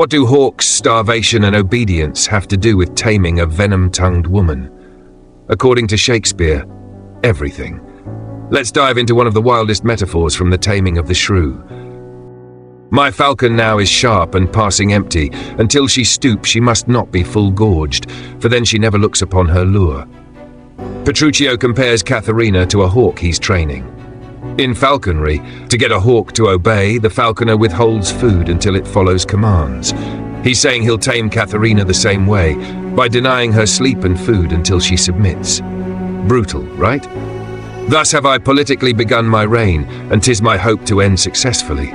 What do hawks, starvation, and obedience have to do with taming a venom-tongued woman? According to Shakespeare, everything. Let's dive into one of the wildest metaphors from The Taming of the Shrew. My falcon now is sharp and passing empty. Until she stoops, she must not be full gorged, for then she never looks upon her lure. Petruchio compares Katharina to a hawk he's training. In falconry, to get a hawk to obey, the falconer withholds food until it follows commands. He's saying he'll tame Katharina the same way, by denying her sleep and food until she submits. Brutal, right? Thus have I politically begun my reign, and 'tis my hope to end successfully.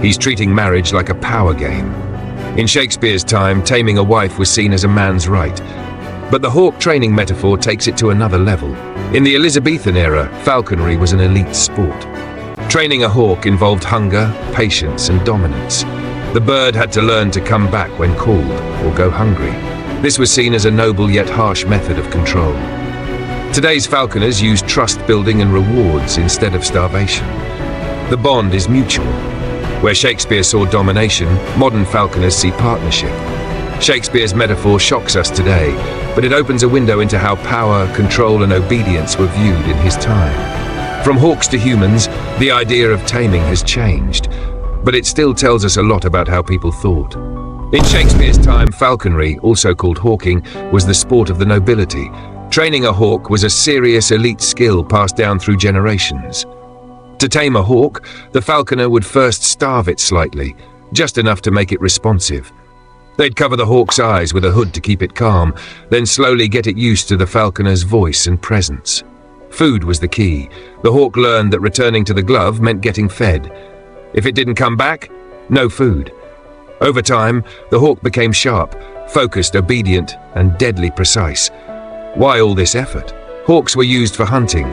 He's treating marriage like a power game. In Shakespeare's time, taming a wife was seen as a man's right. But the hawk training metaphor takes it to another level. In the Elizabethan era, falconry was an elite sport. Training a hawk involved hunger, patience, and dominance. The bird had to learn to come back when called, or go hungry. This was seen as a noble yet harsh method of control. Today's falconers use trust building and rewards instead of starvation. The bond is mutual. Where Shakespeare saw domination, modern falconers see partnership. Shakespeare's metaphor shocks us today, but it opens a window into how power, control, and obedience were viewed in his time. From hawks to humans, the idea of taming has changed, but it still tells us a lot about how people thought. In Shakespeare's time, falconry, also called hawking, was the sport of the nobility. Training a hawk was a serious elite skill passed down through generations. To tame a hawk, the falconer would first starve it slightly, just enough to make it responsive. They'd cover the hawk's eyes with a hood to keep it calm, then slowly get it used to the falconer's voice and presence. Food was the key. The hawk learned that returning to the glove meant getting fed. If it didn't come back, no food. Over time, the hawk became sharp, focused, obedient, and deadly precise. Why all this effort? Hawks were used for hunting.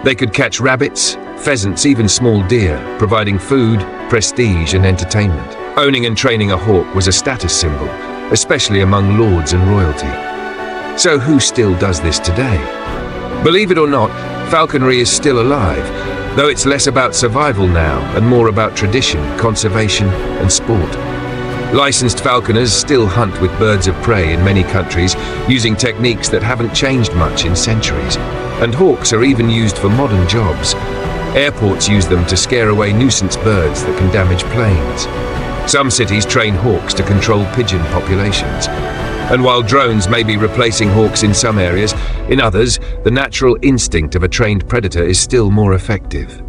They could catch rabbits, pheasants, even small deer, providing food, prestige, and entertainment. Owning and training a hawk was a status symbol, especially among lords and royalty. So who still does this today? Believe it or not, falconry is still alive, though it's less about survival now and more about tradition, conservation, and sport. Licensed falconers still hunt with birds of prey in many countries, using techniques that haven't changed much in centuries. And hawks are even used for modern jobs. Airports use them to scare away nuisance birds that can damage planes. Some cities train hawks to control pigeon populations. And while drones may be replacing hawks in some areas, in others, the natural instinct of a trained predator is still more effective.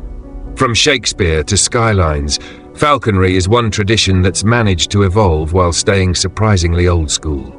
From Shakespeare to skylines, falconry is one tradition that's managed to evolve while staying surprisingly old school.